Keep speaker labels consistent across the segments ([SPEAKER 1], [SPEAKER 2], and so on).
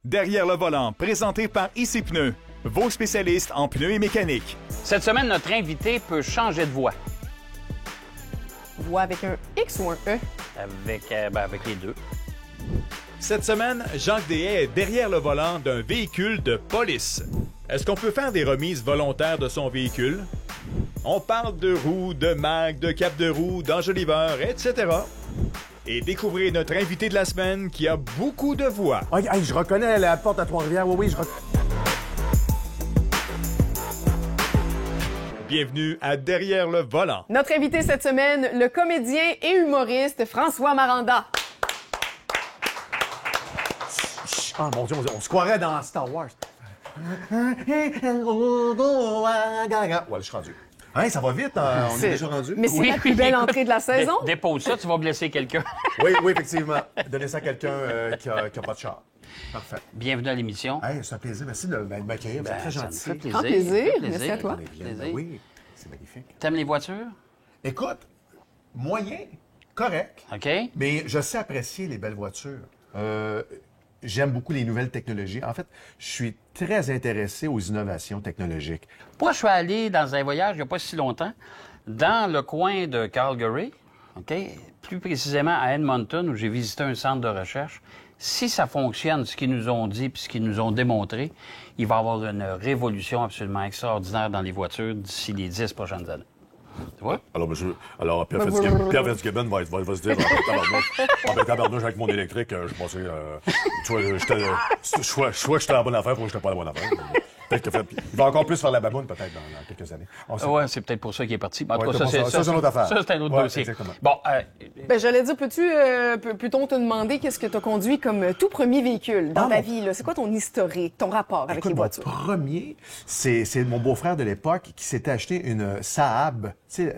[SPEAKER 1] Derrière le volant, présenté par IC Pneus, vos spécialistes en pneus et mécanique.
[SPEAKER 2] Cette semaine, notre invité peut changer de voix.
[SPEAKER 3] Voix avec un X ou un E?
[SPEAKER 2] Avec les deux.
[SPEAKER 1] Cette semaine, Jacques Deshaies est derrière le volant d'un véhicule de police. Est-ce qu'on peut faire des remises volontaires de son véhicule? On parle de roues, de mag, de cap de roue, d'enjoliveur, etc. Et découvrez notre invité de la semaine qui a beaucoup de voix.
[SPEAKER 4] Hey, je reconnais la porte à Trois-Rivières. Oui, je reconnais.
[SPEAKER 1] Bienvenue à Derrière le volant.
[SPEAKER 3] Notre invité cette semaine, le comédien et humoriste François Maranda.
[SPEAKER 4] Oh mon Dieu, on se croirait dans Star Wars. Ouais, je suis rendu. Hein, ça va vite, on est déjà rendu.
[SPEAKER 3] Mais c'est la plus belle entrée de la saison.
[SPEAKER 2] Dépose ça, tu vas blesser quelqu'un.
[SPEAKER 4] Oui, effectivement. Donnez ça à quelqu'un qui a pas de char. Parfait.
[SPEAKER 2] Bienvenue à l'émission.
[SPEAKER 4] Hey, c'est un plaisir. Merci de m'accueillir. Vous êtes très
[SPEAKER 2] Ça me
[SPEAKER 4] gentil.
[SPEAKER 2] fait plaisir.
[SPEAKER 3] Grand plaisir.
[SPEAKER 2] Ça me fait
[SPEAKER 3] Merci à toi.
[SPEAKER 2] Plaisir.
[SPEAKER 4] Oui, c'est magnifique.
[SPEAKER 2] T'aimes les voitures?
[SPEAKER 4] Écoute, moyen, correct,
[SPEAKER 2] OK.
[SPEAKER 4] mais je sais apprécier les belles voitures. J'aime beaucoup les nouvelles technologies. En fait, je suis très intéressé aux innovations technologiques.
[SPEAKER 2] Moi, je suis allé dans un voyage il n'y a pas si longtemps, dans le coin de Calgary, OK? Plus précisément à Edmonton, où j'ai visité un centre de recherche. Si ça fonctionne, ce qu'ils nous ont dit puis ce qu'ils nous ont démontré, il va y avoir une révolution absolument extraordinaire dans les voitures d'ici les 10 prochaines années. Tu vois?
[SPEAKER 5] Alors, Pierre Fitzgibbon va se dire, tabarnouche avec mon électrique, je pensais, soit j'étais à la bonne affaire, ou j'étais pas à la bonne affaire. Peut-être il va encore plus faire la baboune, peut-être, dans quelques années.
[SPEAKER 2] Oui, c'est peut-être pour ça qu'il est parti. En tout cas,
[SPEAKER 4] ça, c'est une autre affaire.
[SPEAKER 2] Ça, c'est un autre
[SPEAKER 4] Ouais,
[SPEAKER 2] dossier.
[SPEAKER 4] exactement.
[SPEAKER 2] Bon,
[SPEAKER 3] Ben, j'allais dire, peut-on te demander qu'est-ce que tu as conduit comme tout premier véhicule dans ta vie? Là? C'est quoi ton historique, ton rapport avec
[SPEAKER 4] Écoute,
[SPEAKER 3] les
[SPEAKER 4] mon
[SPEAKER 3] voitures?
[SPEAKER 4] premier, c'est mon beau-frère de l'époque qui s'était acheté une Saab, tu sais,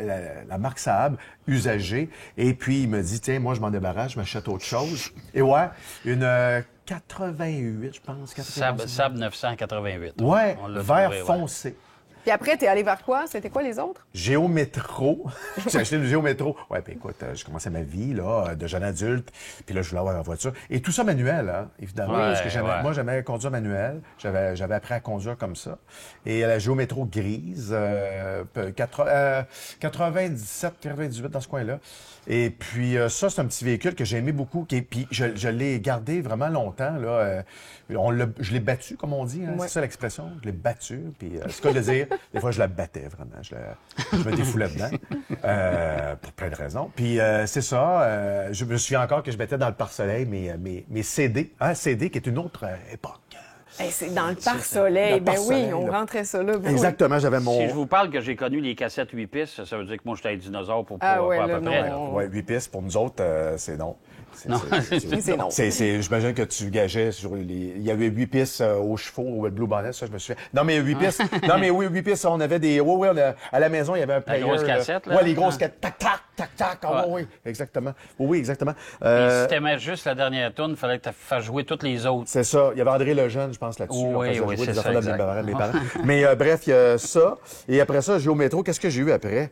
[SPEAKER 4] la marque Saab, usagée. Et puis, il me dit, tiens, moi, je m'en débarrasse, je m'achète autre chose. Et ouais, une 88, je pense.
[SPEAKER 2] Saab 988.
[SPEAKER 4] Ouais,
[SPEAKER 2] On l'a
[SPEAKER 4] vert
[SPEAKER 2] trouvé, ouais.
[SPEAKER 4] foncé.
[SPEAKER 3] Puis après, t'es allé vers quoi? C'était quoi les autres?
[SPEAKER 4] Géométro. J'ai acheté le Géométro. Ouais, puis écoute, j'ai commencé ma vie, là, de jeune adulte. Puis là, je voulais avoir ma voiture. Et tout ça manuel, hein, évidemment.
[SPEAKER 2] Ouais,
[SPEAKER 4] parce que
[SPEAKER 2] ouais.
[SPEAKER 4] moi, j'aimais conduire manuel. J'avais appris à conduire comme ça. Et la Géométro grise, 97, 98 dans ce coin-là. Et puis ça, c'est un petit véhicule que j'ai aimé beaucoup. Puis je l'ai gardé vraiment longtemps, là. Je l'ai battu, comme on dit, hein,
[SPEAKER 3] Ouais.
[SPEAKER 4] c'est ça l'expression. Je l'ai battu. Puis ce que je veux dire, des fois, je la battais vraiment. Je me défoulais dedans pour plein de raisons. Puis c'est ça. Je me souviens encore que je mettais dans le pare-soleil mes CD. Hein, CD qui est une autre époque.
[SPEAKER 3] Hey, c'est dans le pare-soleil.
[SPEAKER 4] Le
[SPEAKER 3] Ben
[SPEAKER 4] pare-soleil,
[SPEAKER 3] oui, on
[SPEAKER 4] là.
[SPEAKER 3] rentrait ça là. Ben
[SPEAKER 4] Exactement, j'avais mon...
[SPEAKER 2] Si je vous parle que j'ai connu les cassettes 8 pistes, ça veut dire que moi, j'étais un dinosaure pour
[SPEAKER 3] Ah
[SPEAKER 2] pas
[SPEAKER 3] ouais,
[SPEAKER 2] à
[SPEAKER 3] là,
[SPEAKER 2] peu près.
[SPEAKER 3] non.
[SPEAKER 2] là.
[SPEAKER 4] Ouais, 8 pistes, pour nous autres, c'est non.
[SPEAKER 2] Non.
[SPEAKER 3] C'est non.
[SPEAKER 4] J'imagine que tu gageais sur les... Il y avait 8 pistes aux chevaux, au Blue Bonnet, ça, je me souviens. Non, mais 8 pistes... Non, mais oui, 8 pistes, on avait des... Oui, à la maison, il y avait un player.
[SPEAKER 2] grosse cassette, là?
[SPEAKER 4] Ouais, les grosses cassettes. Tac, tac, tac, tac. Oui, exactement. Oui, exactement.
[SPEAKER 2] Et si t'aimais juste la dernière tourne, il fallait que tu fasses jouer toutes les autres.
[SPEAKER 4] C'est ça. Il y avait André Lejeune, je pense, là-dessus.
[SPEAKER 2] Oui,
[SPEAKER 4] On faisait
[SPEAKER 2] oui,
[SPEAKER 4] jouer
[SPEAKER 2] c'est
[SPEAKER 4] des
[SPEAKER 2] ça,
[SPEAKER 4] affaires de
[SPEAKER 2] exact.
[SPEAKER 4] mes parents. Mais bref, il y a ça. Et après ça, Géométro, qu'est-ce que j'ai eu après?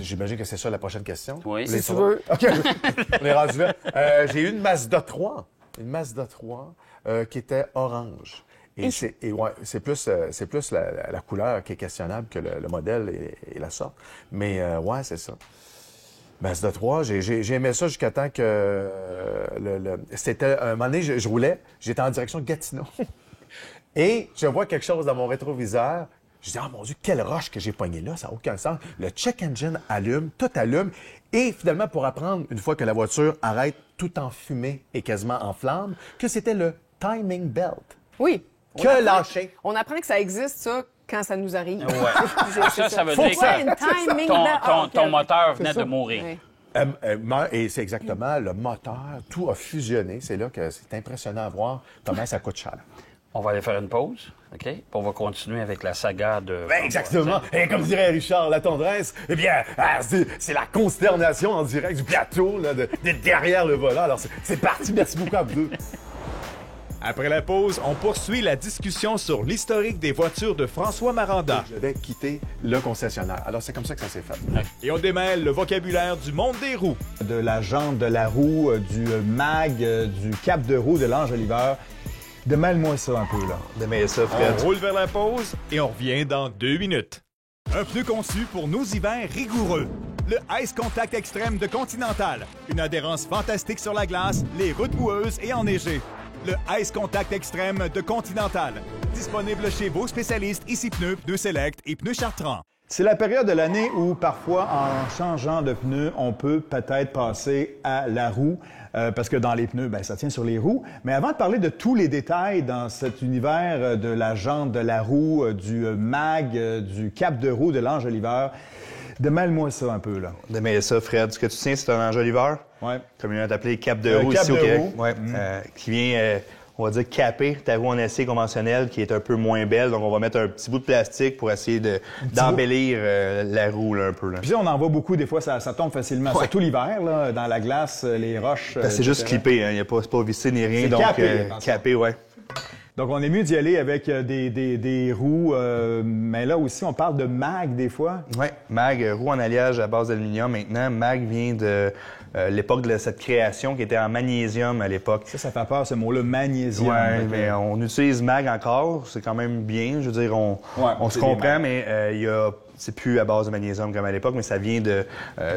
[SPEAKER 4] J'imagine que c'est ça la prochaine question.
[SPEAKER 2] Oui.
[SPEAKER 4] Vous voulez
[SPEAKER 3] Si tu
[SPEAKER 4] savoir?
[SPEAKER 3] veux.
[SPEAKER 4] OK, on est rendu là. J'ai eu une Mazda 3. Une Mazda 3 qui était orange. Et c'est plus la couleur qui est questionnable que le modèle et la sorte. Mais ouais, c'est ça. Mazda 3, j'ai aimé ça jusqu'à temps que c'était un moment donné, je roulais, j'étais en direction de Gatineau. Et je vois quelque chose dans mon rétroviseur. Je dis, oh mon Dieu, quelle roche que j'ai poignée là, ça n'a aucun sens. Le check engine allume, tout allume. Et finalement, pour apprendre, une fois que la voiture arrête tout en fumée et quasiment en flamme, que c'était le timing belt.
[SPEAKER 3] Oui.
[SPEAKER 4] Que lâcher.
[SPEAKER 3] On apprend que ça existe, ça, quand ça nous arrive.
[SPEAKER 2] Ouais. Ça veut
[SPEAKER 3] Faut
[SPEAKER 2] dire
[SPEAKER 3] pas
[SPEAKER 2] que
[SPEAKER 3] une timing
[SPEAKER 2] ton,
[SPEAKER 3] belt. Ah, ok,
[SPEAKER 2] ton
[SPEAKER 3] ok.
[SPEAKER 2] moteur venait
[SPEAKER 4] ça.
[SPEAKER 2] de mourir.
[SPEAKER 3] Ouais.
[SPEAKER 4] Et c'est exactement le moteur, tout a fusionné. C'est là que c'est impressionnant à voir comment ça coûte cher.
[SPEAKER 2] On va aller faire une pause, OK? Puis on va continuer avec la saga de...
[SPEAKER 4] Ben exactement. Et comme dirait Richard La Tendresse, eh bien, c'est la consternation en direct du plateau, là, de derrière le volant. Alors, c'est parti. Merci beaucoup à vous deux.
[SPEAKER 1] Après la pause, on poursuit la discussion sur l'historique des voitures de François Maranda.
[SPEAKER 4] Je vais quitter le concessionnaire. Alors, c'est comme ça que ça s'est fait.
[SPEAKER 1] Et on démêle le vocabulaire du monde des roues.
[SPEAKER 6] De la jante, de la roue, du mag, du cap de roue, de l'enjoliveur. Démêle-moi ça un peu, là.
[SPEAKER 7] Démêle ça, Fred.
[SPEAKER 1] On roule vers la pause et on revient dans 2 minutes. Un pneu conçu pour nos hivers rigoureux. Le Ice Contact Extrême de Continental. Une adhérence fantastique sur la glace, les routes boueuses et enneigées. Le Ice Contact Extrême de Continental. Disponible chez vos spécialistes Ici Pneus, Pneus Select et Pneus Chartrand.
[SPEAKER 6] C'est la période de l'année où, parfois, en changeant de pneus, on peut peut-être passer à la roue, parce que dans les pneus, ben, ça tient sur les roues. Mais avant de parler de tous les détails dans cet univers de la jante, de la roue, du mag, du cap de roue, de l'enjoliveur, démêle-moi ça un peu, là.
[SPEAKER 7] Démêle ça, Fred. Ce que tu tiens, c'est un enjoliveur.
[SPEAKER 6] Oui.
[SPEAKER 7] Comme il est appelé cap de roue
[SPEAKER 6] cap
[SPEAKER 7] ici au
[SPEAKER 6] de
[SPEAKER 7] Québec.
[SPEAKER 6] roue.
[SPEAKER 7] Ouais. Qui vient, on va dire, caper ta roue en acier conventionnelle qui est un peu moins belle. Donc, on va mettre un petit bout de plastique pour essayer d'embellir la roue là, un peu. Là.
[SPEAKER 6] Puis on en voit beaucoup, des fois, ça tombe facilement.
[SPEAKER 7] Ouais.
[SPEAKER 6] Surtout l'hiver, là, dans la glace, les roches.
[SPEAKER 7] Ben, c'est juste clippé, hein. Il n'y a pas vissé ni rien.
[SPEAKER 6] C'est
[SPEAKER 7] Donc,
[SPEAKER 6] capé,
[SPEAKER 7] ouais.
[SPEAKER 6] Donc, on est mieux d'y aller avec des roues. Mais là aussi, on parle de mag des fois.
[SPEAKER 7] Oui, mag, roue en alliage à base d'aluminium. Maintenant, mag vient de l'époque de cette création qui était en magnésium à l'époque.
[SPEAKER 6] Ça fait peur, ce mot-là, magnésium.
[SPEAKER 7] Oui, mais on utilise mag encore. C'est quand même bien. Je veux dire, on se comprend, mais c'est plus à base de magnésium comme à l'époque, mais ça vient de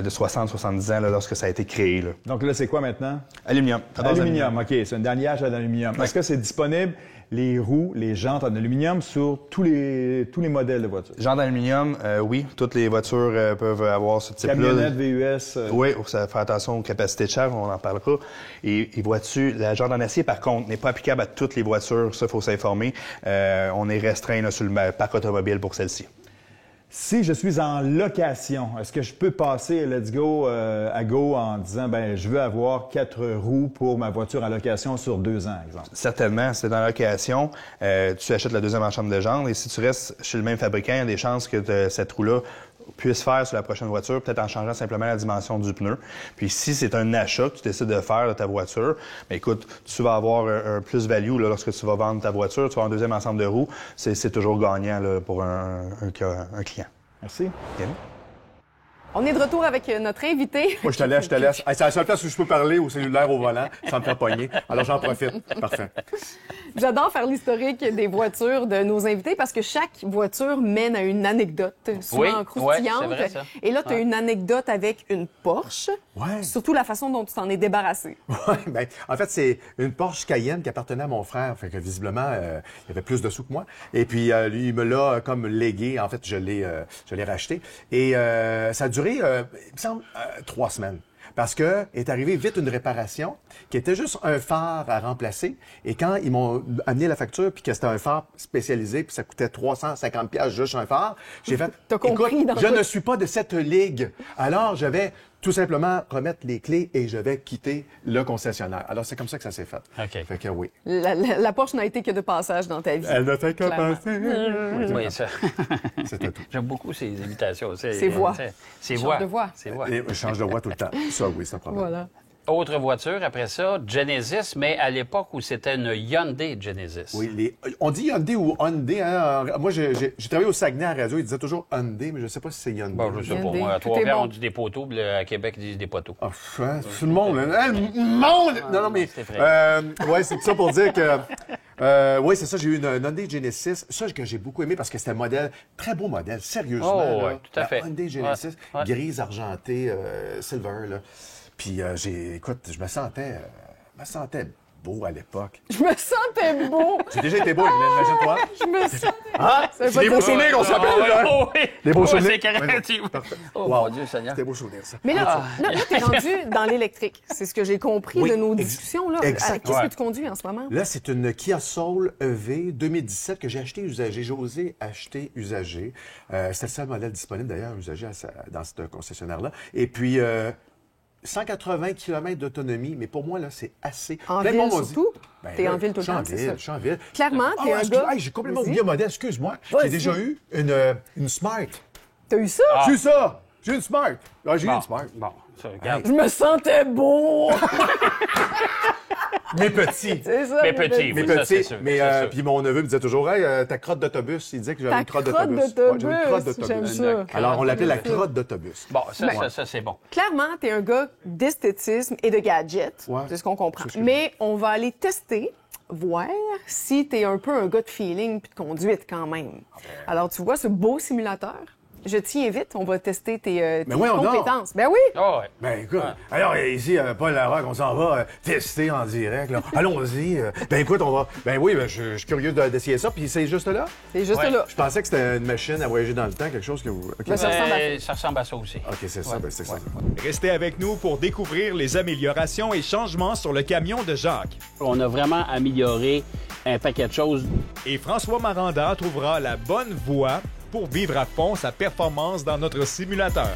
[SPEAKER 7] 60-70 ans là, lorsque ça a été créé. Là.
[SPEAKER 6] Donc là, c'est quoi maintenant?
[SPEAKER 7] Aluminium.
[SPEAKER 6] Aluminium, OK. C'est un alliage à l'aluminium.
[SPEAKER 7] Ouais.
[SPEAKER 6] Est-ce que c'est disponible, les roues, les jantes en aluminium, sur tous les modèles de voitures?
[SPEAKER 7] Genre d'aluminium, oui. Toutes les voitures peuvent avoir ce type-là.
[SPEAKER 6] Camionnette, VUS?
[SPEAKER 7] Oui, ça fait attention aux capacités de charge, on en parlera. Et vois-tu, la jante en acier, par contre, n'est pas applicable à toutes les voitures. Ça, il faut s'informer. On est restreint là, sur le parc automobile pour celle-ci.
[SPEAKER 6] Si je suis en location, est-ce que je peux passer Let's Go à Go en disant, ben je veux avoir 4 roues pour ma voiture en location sur 2 ans, exemple?
[SPEAKER 7] Certainement. C'est dans la location. Tu achètes la deuxième ensemble de jantes et si tu restes chez le même fabricant, il y a des chances que cette roue-là puisse faire sur la prochaine voiture, peut-être en changeant simplement la dimension du pneu. Puis si c'est un achat que tu décides de faire de ta voiture, bien écoute, tu vas avoir un plus-value là, lorsque tu vas vendre ta voiture, tu vas avoir un deuxième ensemble de roues, c'est toujours gagnant là, pour un client.
[SPEAKER 6] Merci.
[SPEAKER 7] Bien.
[SPEAKER 3] On est de retour avec notre invité.
[SPEAKER 4] Moi, je te laisse. Hey, c'est la seule place où je peux parler au cellulaire au volant sans me faire pogner. Alors, j'en profite. Parfait.
[SPEAKER 3] J'adore faire l'historique des voitures de nos invités parce que chaque voiture mène à une anecdote, souvent croustillante.
[SPEAKER 2] c'est vrai, ça.
[SPEAKER 3] Et là, tu as une anecdote avec une Porsche.
[SPEAKER 4] Ouais.
[SPEAKER 3] Surtout la façon dont tu t'en es débarrassé.
[SPEAKER 4] Ouais, ben, en fait, c'est une Porsche Cayenne qui appartenait à mon frère. Fait que visiblement, il avait plus de sous que moi. Et puis, lui, il me l'a comme légué. En fait, je l'ai racheté. Et ça a duré, il me semble, 3 semaines. Parce que est arrivée vite une réparation qui était juste un phare à remplacer. Et quand ils m'ont amené la facture, puis que c'était un phare spécialisé, puis ça coûtait 350 $ juste un phare, j'ai fait,
[SPEAKER 3] T'as compris
[SPEAKER 4] écoute,
[SPEAKER 3] dans
[SPEAKER 4] je
[SPEAKER 3] quoi-
[SPEAKER 4] ne suis pas de cette ligue. Alors, je vais tout simplement remettre les clés et je vais quitter le concessionnaire. Alors, c'est comme ça que ça s'est fait.
[SPEAKER 2] OK.
[SPEAKER 4] Fait que oui.
[SPEAKER 3] La Porsche n'a été que de passage dans ta vie.
[SPEAKER 4] Elle ne fait que
[SPEAKER 3] Clairement.
[SPEAKER 4] passer.
[SPEAKER 2] Oui, ça.
[SPEAKER 4] C'était tout.
[SPEAKER 2] J'aime beaucoup ces imitations.
[SPEAKER 3] Ses voix.
[SPEAKER 2] Ses
[SPEAKER 3] Change
[SPEAKER 2] voix.
[SPEAKER 3] de voix.
[SPEAKER 2] Ses voix.
[SPEAKER 4] Et je change de voix tout le temps. Ça, oui, c'est un problème.
[SPEAKER 3] Voilà.
[SPEAKER 2] Autre voiture, après ça, Genesis, mais à l'époque où c'était une Hyundai Genesis.
[SPEAKER 4] Oui, on dit Hyundai ou Hyundai. Hein? Moi, j'ai travaillé au Saguenay à la radio. Ils disaient toujours Hyundai, mais je ne sais pas si c'est Hyundai.
[SPEAKER 2] Bon, je sais pas.
[SPEAKER 3] Hyundai.
[SPEAKER 2] Moi, à
[SPEAKER 3] Tout est
[SPEAKER 2] Trois-Rivières,
[SPEAKER 3] bon.
[SPEAKER 2] on dit des poteaux, puis à Québec, ils disent des poteaux.
[SPEAKER 4] Ah, hein, tout le monde. Hein? Le monde! Non, mais...
[SPEAKER 2] c'est vrai.
[SPEAKER 4] ouais, c'est ça pour dire que... oui, c'est ça. J'ai eu une Hyundai Genesis. Ça, que j'ai beaucoup aimé parce que c'était un modèle, très beau modèle, sérieusement.
[SPEAKER 2] Oh,
[SPEAKER 4] là.
[SPEAKER 2] ouais, tout à fait.
[SPEAKER 4] La Hyundai Genesis,
[SPEAKER 2] Ouais, ouais.
[SPEAKER 4] grise, argentée, silver, là. Puis, écoute, je me sentais beau à l'époque.
[SPEAKER 3] Je me sentais beau.
[SPEAKER 4] J'ai déjà été beau, imagine-toi.
[SPEAKER 3] Je me sentais
[SPEAKER 4] Ah,
[SPEAKER 3] Ça veut
[SPEAKER 4] c'est
[SPEAKER 3] pas
[SPEAKER 4] des beaux
[SPEAKER 3] dire-
[SPEAKER 4] souvenirs qu'on se rappelle, là.
[SPEAKER 2] Oh, oui.
[SPEAKER 4] Les beaux
[SPEAKER 2] Oh,
[SPEAKER 4] souvenirs.
[SPEAKER 2] c'est carré.
[SPEAKER 4] Ouais, parfait.
[SPEAKER 2] Oh,
[SPEAKER 4] Wow.
[SPEAKER 2] mon Dieu Seigneur.
[SPEAKER 4] C'était des beaux souvenirs, ça.
[SPEAKER 3] Mais là, tu es rendu dans l'électrique. C'est ce que j'ai compris
[SPEAKER 4] Oui,
[SPEAKER 3] de nos discussions. Là.
[SPEAKER 4] exact.
[SPEAKER 3] Qu'est-ce
[SPEAKER 2] Ouais.
[SPEAKER 3] que tu conduis en ce moment?
[SPEAKER 4] Là, c'est une Kia Soul EV 2017 que j'ai acheté usagé. J'ai osé acheter usagé. C'était le seul modèle disponible, d'ailleurs, usagé dans ce concessionnaire-là. Et puis, 180 km d'autonomie, mais pour moi, là, c'est assez.
[SPEAKER 3] En
[SPEAKER 4] Plein de
[SPEAKER 3] ville,
[SPEAKER 4] monde m'a dit-
[SPEAKER 3] surtout? T'es
[SPEAKER 4] là,
[SPEAKER 3] en ville tout le
[SPEAKER 4] je suis en
[SPEAKER 3] temps, c'est
[SPEAKER 4] ville,
[SPEAKER 3] ça?
[SPEAKER 4] Je suis en ville.
[SPEAKER 3] Clairement, t'es un
[SPEAKER 4] excuse-
[SPEAKER 3] gars-
[SPEAKER 4] hey, j'ai complètement
[SPEAKER 3] Vas-y.
[SPEAKER 4] oublié un modèle, excuse-moi.
[SPEAKER 3] Vas-y.
[SPEAKER 4] J'ai déjà eu une Smart.
[SPEAKER 3] T'as eu ça?
[SPEAKER 4] J'ai eu ça! J'ai eu une Smart. Ah, j'ai eu
[SPEAKER 2] Bon,
[SPEAKER 4] une Smart.
[SPEAKER 2] bon, ça, regarde.
[SPEAKER 3] Je me sentais beau!
[SPEAKER 4] Mais petit.
[SPEAKER 3] C'est ça.
[SPEAKER 2] Mais petit,
[SPEAKER 4] Mais
[SPEAKER 2] oui, ça, c'est
[SPEAKER 4] petit,
[SPEAKER 2] sûr,
[SPEAKER 4] mais
[SPEAKER 2] c'est sûr.
[SPEAKER 4] puis mon neveu me disait toujours, hey, ta crotte d'autobus. Il disait que j'avais
[SPEAKER 3] Ta
[SPEAKER 4] une crotte
[SPEAKER 3] crotte
[SPEAKER 4] d'autobus.
[SPEAKER 3] d'autobus,
[SPEAKER 4] Ouais, j'avais une crotte
[SPEAKER 3] j'aime
[SPEAKER 4] d'autobus.
[SPEAKER 3] ça.
[SPEAKER 4] Alors, on l'appelait la
[SPEAKER 3] J'aime ça.
[SPEAKER 4] crotte d'autobus.
[SPEAKER 2] Bon, ça,
[SPEAKER 3] Ben-
[SPEAKER 2] ça, c'est bon.
[SPEAKER 3] Clairement, t'es un gars d'esthétisme et de gadgets.
[SPEAKER 4] Ouais.
[SPEAKER 3] C'est ce qu'on comprend.
[SPEAKER 4] C'est ce que-
[SPEAKER 3] Mais on va aller tester voir si tu es un peu un gars de feeling puis de conduite quand même. Alors, tu vois ce beau simulateur? Je t'y invite, on va tester tes compétences. Ben oui!
[SPEAKER 2] Ah ouais.
[SPEAKER 5] Ben écoute, alors ici, Paul Larocque, on s'en va tester en direct. Là. Allons-y. Ben écoute, on va. Ben oui, ben, je suis curieux d'essayer ça. Puis c'est juste là?
[SPEAKER 3] C'est juste là.
[SPEAKER 5] Je pensais que c'était une machine à voyager dans le temps, quelque chose que vous. OK,
[SPEAKER 3] Ben, ça
[SPEAKER 2] Ça ressemble à ça aussi.
[SPEAKER 5] OK, c'est ça, ben, c'est ça.
[SPEAKER 1] Restez avec nous pour découvrir les améliorations et changements sur le camion de Jacques.
[SPEAKER 2] On a vraiment amélioré un paquet de choses.
[SPEAKER 1] Et François Maranda trouvera la bonne voie pour vivre à fond sa performance dans notre simulateur.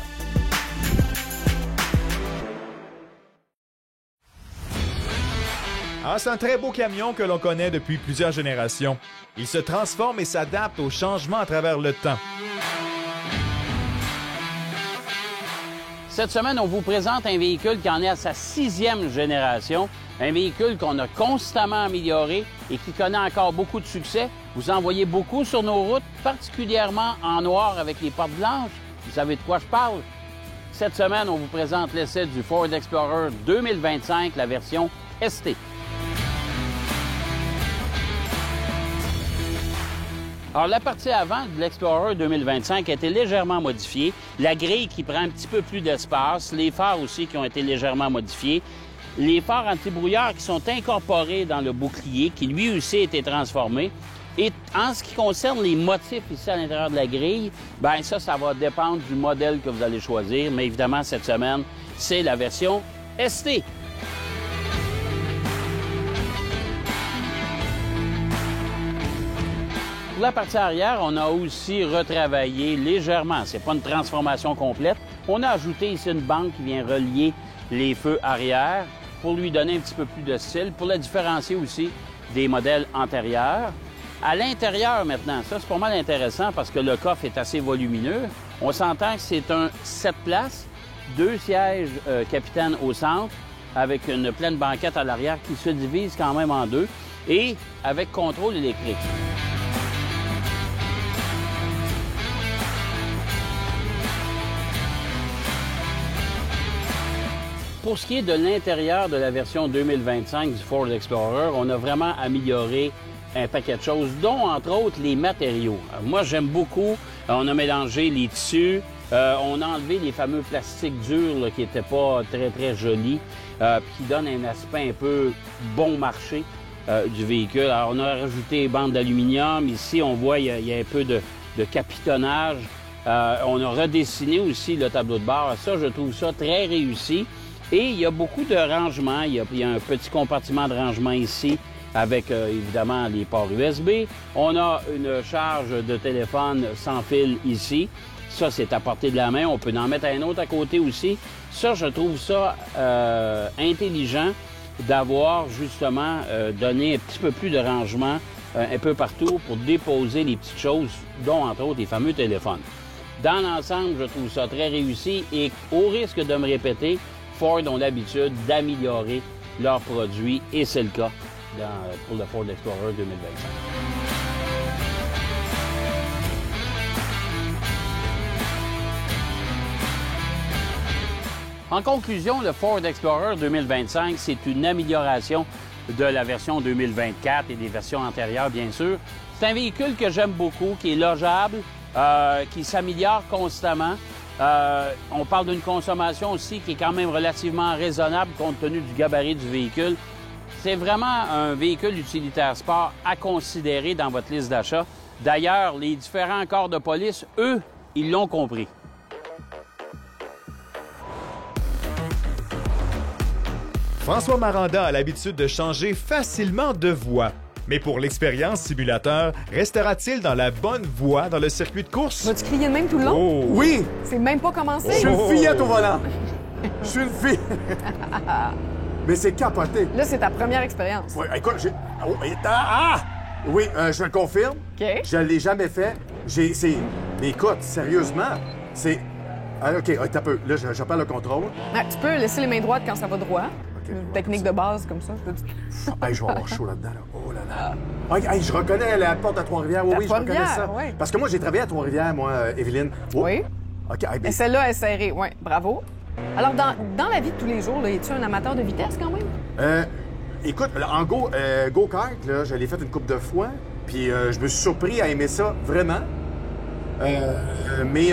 [SPEAKER 1] Ah, c'est un très beau camion que l'on connaît depuis plusieurs générations. Il se transforme et s'adapte aux changements à travers le temps.
[SPEAKER 2] Cette semaine, on vous présente un véhicule qui en est à sa 6e génération. Un véhicule qu'on a constamment amélioré et qui connaît encore beaucoup de succès. Vous en voyez beaucoup sur nos routes, particulièrement en noir avec les portes blanches. Vous savez de quoi je parle? Cette semaine, on vous présente l'essai du Ford Explorer 2025, la version ST. Alors, la partie avant de l'Explorer 2025 a été légèrement modifiée. La grille qui prend un petit peu plus d'espace, les phares aussi qui ont été légèrement modifiés. Les phares anti-brouillard qui sont incorporés dans le bouclier, qui lui aussi a été transformé. Et en ce qui concerne les motifs ici à l'intérieur de la grille, bien ça va dépendre du modèle que vous allez choisir. Mais évidemment, cette semaine, c'est la version ST. Pour la partie arrière, on a aussi retravaillé légèrement. C'est pas une transformation complète. On a ajouté ici une bande qui vient relier les feux arrière pour lui donner un petit peu plus de style, pour la différencier aussi des modèles antérieurs. À l'intérieur maintenant, ça c'est pas mal intéressant parce que le coffre est assez volumineux. On s'entend que c'est un 7 places, 2 sièges capitaine au centre, avec une pleine banquette à l'arrière qui se divise quand même en deux et avec contrôle électrique. Pour ce qui est de l'intérieur de la version 2025 du Ford Explorer, on a vraiment amélioré un paquet de choses, dont entre autres les matériaux. Moi, j'aime beaucoup. On a mélangé les tissus. On a enlevé les fameux plastiques durs là, qui n'étaient pas très, très jolis, puis qui donnent un aspect un peu bon marché du véhicule. Alors, on a rajouté les bandes d'aluminium. Ici, on voit il y a un peu de capitonnage. On a redessiné aussi le tableau de bord. Ça, je trouve ça très réussi. Et il y a beaucoup de rangements. Il y a un petit compartiment de rangement ici avec évidemment les ports USB. On a une charge de téléphone sans fil ici. Ça, c'est à portée de la main. On peut en mettre un autre à côté aussi. Ça, je trouve ça intelligent d'avoir justement donné un petit peu plus de rangement un peu partout pour déposer les petites choses, dont entre autres les fameux téléphones. Dans l'ensemble, je trouve ça très réussi et au risque de me répéter, Ford ont l'habitude d'améliorer leurs produits et c'est le cas pour le Ford Explorer 2025. En conclusion, le Ford Explorer 2025, c'est une amélioration de la version 2024 et des versions antérieures, bien sûr. C'est un véhicule que j'aime beaucoup, qui est logeable, qui s'améliore constamment. On parle d'une consommation aussi qui est quand même relativement raisonnable compte tenu du gabarit du véhicule. C'est vraiment un véhicule utilitaire sport à considérer dans votre liste d'achat. D'ailleurs, les différents corps de police, eux, ils l'ont compris.
[SPEAKER 1] François Maranda a l'habitude de changer facilement de voie. Mais pour l'expérience simulateur, restera-t-il dans la bonne voie dans le circuit de course?
[SPEAKER 3] Vas-tu crier de même tout le long?
[SPEAKER 1] Oh!
[SPEAKER 5] Oui!
[SPEAKER 3] C'est même pas commencé.
[SPEAKER 5] Je suis une fillette au volant. Je suis une fille. Mais c'est capoté.
[SPEAKER 3] Là, c'est ta première expérience.
[SPEAKER 5] Oui, écoute, j'ai... Oh, ah! Oui, je le confirme.
[SPEAKER 3] OK.
[SPEAKER 5] Je l'ai jamais fait. Mais écoute, sérieusement, c'est... Ah, OK, t'as peu. Là, je perds le contrôle.
[SPEAKER 3] Ah, tu peux laisser les mains droites quand ça va droit. Une technique de base comme ça.
[SPEAKER 5] Hey, je vais avoir chaud là-dedans. Là. Oh là là. Hey, je reconnais la porte à Trois-Rivières. Oui, je reconnais ça.
[SPEAKER 3] Oui.
[SPEAKER 5] Parce que moi, j'ai travaillé à Trois-Rivières, moi, Evelyne. Oh.
[SPEAKER 3] Oui.
[SPEAKER 5] OK. Hey,
[SPEAKER 3] Et celle-là est serrée. Oui, bravo. Alors, dans la vie de tous les jours, là, es-tu un amateur de vitesse quand même?
[SPEAKER 5] écoute, en go-kart, là, je l'ai fait une couple de fois, puis je me suis surpris à aimer ça, vraiment. Mais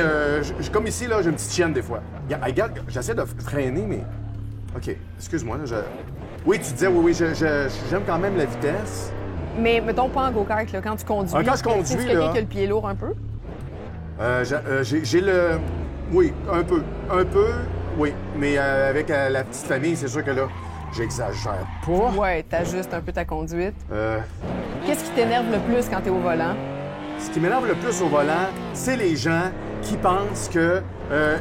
[SPEAKER 5] comme ici, là, j'ai une petite chienne des fois. Regarde, j'essaie de freiner, mais... OK, excuse-moi, là, Oui, tu disais, oui, j'aime quand même la vitesse.
[SPEAKER 3] Mais mettons pas en go-kart, là, quand tu conduis.
[SPEAKER 5] Quand je conduis,
[SPEAKER 3] c'est quelqu'un qui a le pied lourd un peu?
[SPEAKER 5] J'ai le... Oui, un peu, oui. Mais avec la petite famille, c'est sûr que là, j'exagère pas.
[SPEAKER 3] Ouais, t'ajustes un peu ta conduite. Qu'est-ce qui t'énerve le plus quand t'es au volant?
[SPEAKER 5] Ce qui m'énerve le plus au volant, c'est les gens qui pensent que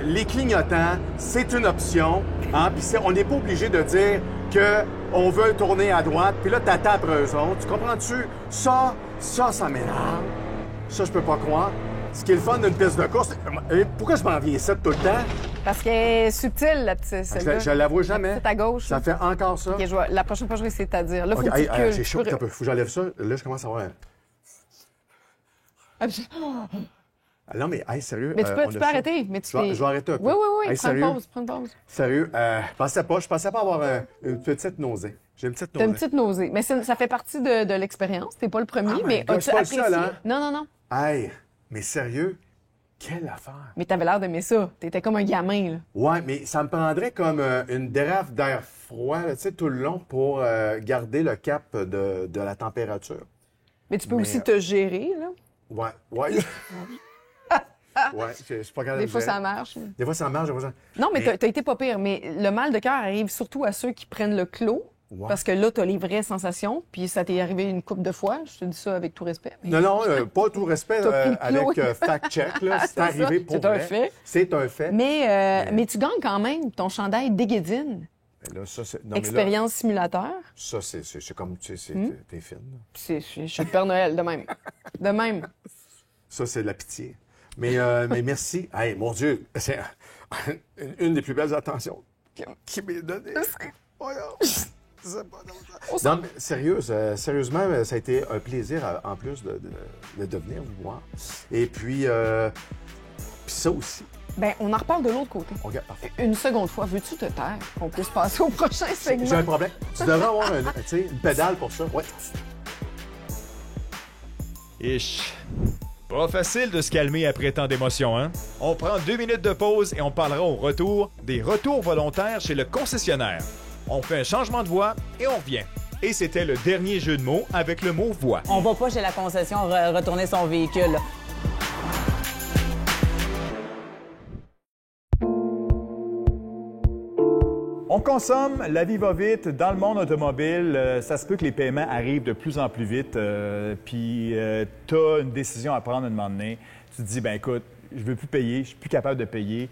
[SPEAKER 5] les clignotants, c'est une option. Hein? Puis on n'est pas obligé de dire qu'on veut tourner à droite, puis là, t'attends après eux autres. Tu comprends-tu? Ça m'énerve. Ça, je peux pas croire. Ce qui est le fun d'une piste de course... Pourquoi je m'en viens ça tout le temps?
[SPEAKER 3] Parce qu'elle est subtile, la petite celle-là.
[SPEAKER 5] Je la vois jamais.
[SPEAKER 3] C'est à gauche.
[SPEAKER 5] Ça fait encore ça.
[SPEAKER 3] OK, la prochaine fois, je vais essayer de te dire. Là, faut
[SPEAKER 5] okay,
[SPEAKER 3] que tu
[SPEAKER 5] c'est chaud, faut que j'enlève ça. Là, je commence à voir... Ah non, mais, sérieux.
[SPEAKER 3] Mais tu peux arrêter. Mais
[SPEAKER 5] je vais arrêter un peu.
[SPEAKER 3] Oui,
[SPEAKER 5] prends
[SPEAKER 3] une pause.
[SPEAKER 5] Sérieux, je pensais pas avoir une petite nausée. J'ai une petite nausée.
[SPEAKER 3] T'as une petite nausée. Mais ça fait partie de l'expérience. T'es pas le premier, mais as-tu apprécié? Non.
[SPEAKER 5] Hey, mais sérieux, quelle affaire.
[SPEAKER 3] Mais t'avais l'air d'aimer ça. T'étais comme un gamin, là.
[SPEAKER 5] Ouais, mais ça me prendrait comme une dérape d'air froid, tu sais, tout le long pour garder le cap de la température.
[SPEAKER 3] Mais tu peux aussi te gérer, là.
[SPEAKER 5] Ouais. Ouais, je suis pas capable de
[SPEAKER 3] Des fois,
[SPEAKER 5] gérer.
[SPEAKER 3] ça marche.
[SPEAKER 5] Des fois, ça marche.
[SPEAKER 3] Non, mais t'as été pas pire. Mais le mal de cœur arrive surtout à ceux qui prennent le clos. Ouais. Parce que là, t'as les vraies sensations. Puis ça t'est arrivé une couple de fois. Je te dis ça avec tout respect. Mais...
[SPEAKER 5] Non, pas tout respect avec fact-check. C'est arrivé pour vrai.
[SPEAKER 3] C'est un fait.
[SPEAKER 5] C'est un fait.
[SPEAKER 3] Mais tu gagnes quand même ton chandail d'Éguédine.
[SPEAKER 5] Là, ça,
[SPEAKER 3] Expérience simulateur.
[SPEAKER 5] Ça, c'est comme, tu sais, t'es fine.
[SPEAKER 3] Je suis le Père Noël, de même. De même.
[SPEAKER 5] Ça, c'est de la pitié. Mais merci. Hey, mon Dieu, c'est une des plus belles attentions qui m'est donnée. Non, mais sérieusement, ça a été un plaisir, en plus, de venir vous voir. Et puis ça aussi.
[SPEAKER 3] Bien, on en reparle de l'autre côté.
[SPEAKER 5] OK, parfait.
[SPEAKER 3] Une seconde fois, veux-tu te taire qu'on puisse passer au prochain segment?
[SPEAKER 5] J'ai un problème. Tu devrais avoir une pédale pour ça. Ouais.
[SPEAKER 1] Pas facile de se calmer après tant d'émotions, hein? On prend 2 minutes de pause et on parlera au retour des retours volontaires chez le concessionnaire. On fait un changement de voix et on revient. Et c'était le dernier jeu de mots avec le mot « voix ».
[SPEAKER 8] On va pas chez la concession retourner son véhicule.
[SPEAKER 6] On consomme, la vie va vite. Dans le monde automobile, ça se peut que les paiements arrivent de plus en plus vite. Puis, tu as une décision à prendre à un moment donné. Tu te dis, ben écoute, je veux plus payer, je suis plus capable de payer.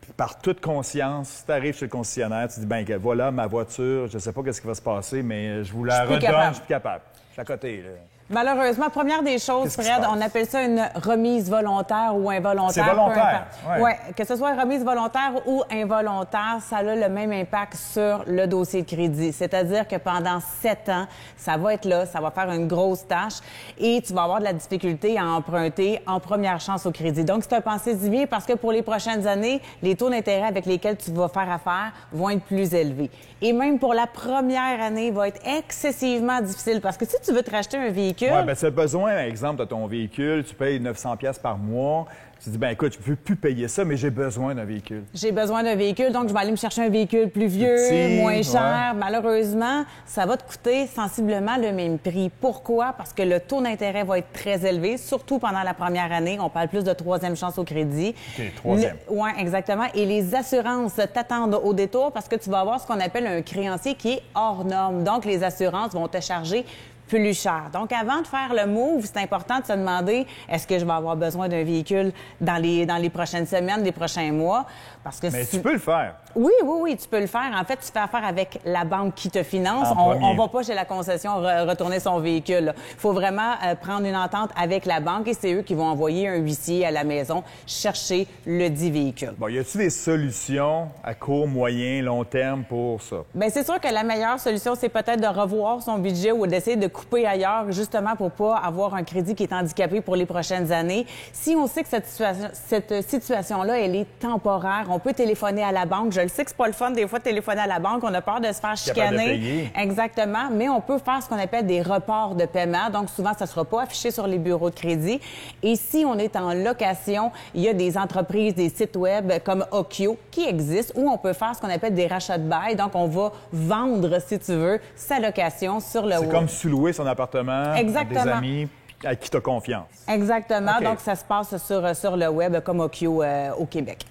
[SPEAKER 6] Puis, par toute conscience, tu arrives chez le concessionnaire, tu dis, ben voilà, ma voiture, je sais pas ce qui va se passer, mais je vous la redonne, je suis plus capable. Je suis à côté, là.
[SPEAKER 8] Malheureusement, première des choses, Fred, on appelle ça une remise volontaire ou involontaire.
[SPEAKER 6] C'est volontaire.
[SPEAKER 8] Oui, que ce soit remise volontaire ou involontaire, ça a le même impact sur le dossier de crédit. C'est-à-dire que pendant 7 ans, ça va être là, ça va faire une grosse tâche et tu vas avoir de la difficulté à emprunter en première chance au crédit. Donc, c'est un pensée-y bien parce que pour les prochaines années, les taux d'intérêt avec lesquels tu vas faire affaire vont être plus élevés. Et même pour la première année, va être excessivement difficile parce que si tu veux te racheter un véhicule...
[SPEAKER 6] Oui, bien, tu as besoin, par exemple, de ton véhicule, tu payes 900$ par mois. Tu dis, ben écoute, je ne peux plus payer ça, mais j'ai besoin d'un véhicule.
[SPEAKER 8] J'ai besoin d'un véhicule, donc je vais aller me chercher un véhicule plus vieux,
[SPEAKER 6] petit,
[SPEAKER 8] moins cher. Ouais. Malheureusement, ça va te coûter sensiblement le même prix. Pourquoi? Parce que le taux d'intérêt va être très élevé, surtout pendant la première année. On parle plus de 3e chance au crédit.
[SPEAKER 6] OK, 3e.
[SPEAKER 8] Oui, exactement. Et les assurances t'attendent au détour parce que tu vas avoir ce qu'on appelle un créancier qui est hors norme. Donc, les assurances vont te charger plus cher. Donc, avant de faire le move, c'est important de se demander est-ce que je vais avoir besoin d'un véhicule dans les prochaines semaines, les prochains mois? Parce que
[SPEAKER 6] mais tu peux le faire.
[SPEAKER 8] Oui, tu peux le faire. En fait, tu fais affaire avec la banque qui te finance. On va pas chez la concession retourner son véhicule. Il faut vraiment prendre une entente avec la banque et c'est eux qui vont envoyer un huissier à la maison chercher le dit véhicule.
[SPEAKER 6] Bon, y a-t-il des solutions à court, moyen, long terme pour ça?
[SPEAKER 8] Bien, c'est sûr que la meilleure solution, c'est peut-être de revoir son budget ou d'essayer de couper ailleurs, justement pour pas avoir un crédit qui est handicapé pour les prochaines années. Si on sait que cette situation-là, elle est temporaire, on peut téléphoner à la banque. Je le sais que c'est pas le fun des fois de téléphoner à la banque, on a peur de se faire chicaner. Exactement, mais on peut faire ce qu'on appelle des reports de paiement. Donc souvent, ça sera pas affiché sur les bureaux de crédit. Et si on est en location, il y a des entreprises, des sites web comme Okio qui existent où on peut faire ce qu'on appelle des rachats de bail. Donc on va vendre, si tu veux, sa location sur le web.
[SPEAKER 6] C'est comme sous-louer son appartement à des amis à qui tu as confiance.
[SPEAKER 8] Exactement. Okay. Donc, ça se passe sur le web comme Okio au Québec.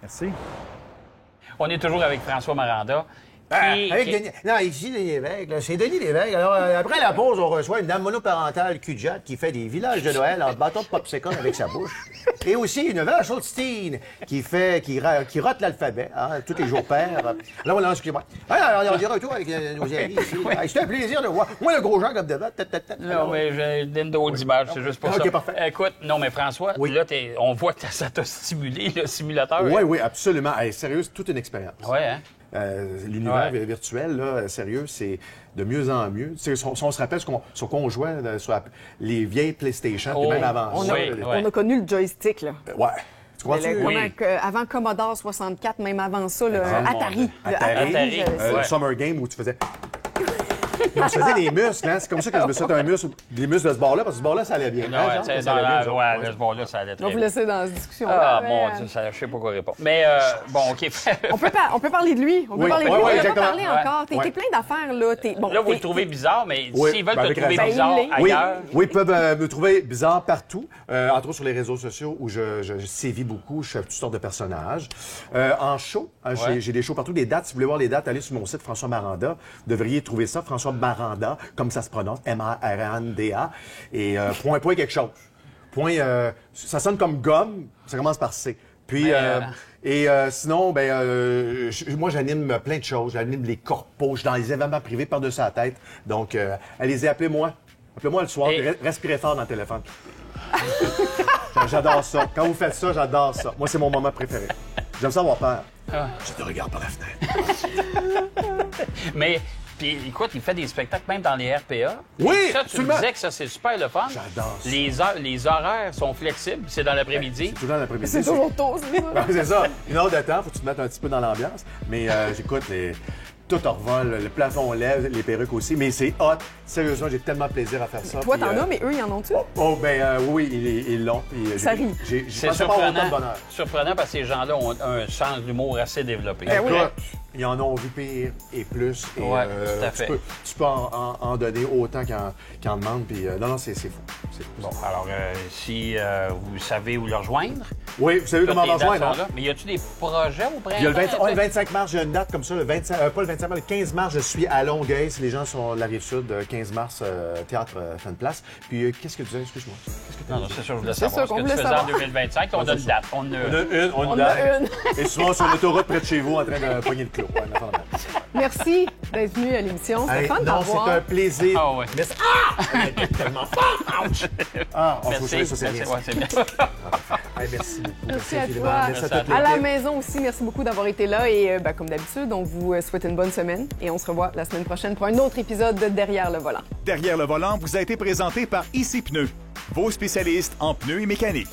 [SPEAKER 6] Merci.
[SPEAKER 2] On est toujours avec François Maranda.
[SPEAKER 9] Denis... Non, ici, Denis Lévesque, c'est Denis Lévesque. Alors, après la pause, on reçoit une dame monoparentale Cujat qui fait des villages de Noël en bâton de popsicle avec sa bouche. Et aussi une vache Holstein qui rote l'alphabet, hein, tous les jours pairs. Alors, excusez-moi. Alors, on dira un tour avec nos amis ici. C'est un plaisir de voir. Moi, le gros Jean comme devant.
[SPEAKER 2] Non, mais j'ai une d'autres images, c'est juste pour ça.
[SPEAKER 9] OK, parfait.
[SPEAKER 2] Écoute, non, mais François, là, on voit que ça t'a stimulé, le simulateur.
[SPEAKER 4] Oui, absolument. Hey, sérieux, c'est toute une expérience.
[SPEAKER 2] Oui, hein?
[SPEAKER 4] L'univers virtuel, là, sérieux, c'est de mieux en mieux. Si on se rappelle ce qu'on jouait sur les vieilles PlayStation, puis même avant ça.
[SPEAKER 3] On a connu le joystick, là.
[SPEAKER 4] Ouais. Tu crois-tu?
[SPEAKER 3] Avant Commodore 64, même avant ça, le Atari.
[SPEAKER 2] Atari.
[SPEAKER 4] Le Summer Game où tu faisais... On se faisait des muscles, hein? C'est comme ça que je me suis fait un muscle, des muscles de ce bord-là, parce que ce bord-là, ça allait bien.
[SPEAKER 2] Non, ce bord-là, ça allait très bien.
[SPEAKER 3] On vous laisser dans cette discussion.
[SPEAKER 2] Ah, mon Dieu, je sais pas quoi répondre. Mais, bon, OK.
[SPEAKER 3] on peut parler de lui. On peut parler de lui. On n'a pas parlé encore. T'es plein d'affaires, là.
[SPEAKER 2] Là, vous le trouvez bizarre, mais s'ils veulent te trouver bizarre ailleurs...
[SPEAKER 4] Oui, ils peuvent me trouver bizarre partout. Entre autres sur les réseaux sociaux où je sévis beaucoup. Je fais toutes sortes de personnages. En show, j'ai des shows partout. Des dates, si vous voulez voir les dates, allez sur mon site François Maranda. Vous devriez trouver ça, François Maranda, comme ça se prononce, M-A-R-A-N-D-A, et point quelque chose. Ça sonne comme gomme, ça commence par C. Puis, sinon, moi, j'anime plein de choses. J'anime les corpos, je suis dans les événements privés par-dessus la tête. Donc, allez-y, appelez-moi. Appelez-moi le soir, respirez fort dans le téléphone. J'adore ça. Quand vous faites ça, j'adore ça. Moi, c'est mon moment préféré. J'aime ça avoir peur. Je te regarde par la fenêtre.
[SPEAKER 2] Mais... Puis, écoute, il fait des spectacles même dans les RPA.
[SPEAKER 4] Oui,
[SPEAKER 2] ça, tu me disais que ça, c'est super le fun.
[SPEAKER 4] J'adore ça.
[SPEAKER 2] Les horaires sont flexibles. C'est dans l'après-midi.
[SPEAKER 4] C'est toujours dans l'après-midi.
[SPEAKER 3] C'est toujours tôt, c'est ça?
[SPEAKER 4] C'est ça. Une heure de temps, faut que tu te mettes un petit peu dans l'ambiance. Mais j'écoute, tout en revol, le plafond lève, les perruques aussi. Mais c'est hot. Sérieusement, j'ai tellement de plaisir à faire ça.
[SPEAKER 3] Toi, t'en as, mais eux, ils en ont-tu?
[SPEAKER 4] Oui, ils l'ont.
[SPEAKER 3] Ça rit.
[SPEAKER 2] C'est surprenant parce que ces gens-là ont un sens d'humour assez développé.
[SPEAKER 4] Écoute, ils en ont vu pire et plus. Et,
[SPEAKER 2] tout à fait.
[SPEAKER 4] Tu peux en donner autant qu'ils en demandent. Puis, non, c'est fou.
[SPEAKER 2] Bon, alors, si vous savez où le rejoindre.
[SPEAKER 4] Oui, vous savez comment le rejoindre. Hein?
[SPEAKER 2] Mais y a-tu des projets au printemps?
[SPEAKER 4] Il y a le 25 mars, j'ai une date comme ça. Pas le 25 mars, le 15 mars, je suis à Longueuil. Si les gens sont de la Rive-Sud, 15 mars, théâtre fait une place. Puis, qu'est-ce que tu disais? Excuse-moi.
[SPEAKER 2] Non, c'est sûr, je voulais savoir ce que tu faisais en 2025. On a une date.
[SPEAKER 4] On a une. Et souvent sur l'autoroute près de chez vous en train de pogner le clou.
[SPEAKER 3] Merci d'être venu à l'émission. C'est fun de
[SPEAKER 4] c'est un plaisir.
[SPEAKER 2] Ah ouais.
[SPEAKER 4] Merci. Tellement fort. Ouch. On se retrouve, ça, c'est bien.
[SPEAKER 2] Ouais, c'est bien.
[SPEAKER 4] Merci beaucoup.
[SPEAKER 3] Merci à toi.
[SPEAKER 4] Merci à
[SPEAKER 3] à la maison aussi, merci beaucoup d'avoir été là. Et comme d'habitude, on vous souhaite une bonne semaine. Et on se revoit la semaine prochaine pour un autre épisode de Derrière le volant.
[SPEAKER 1] Derrière le volant vous a été présenté par ICI Pneus, vos spécialistes en pneus et mécanique.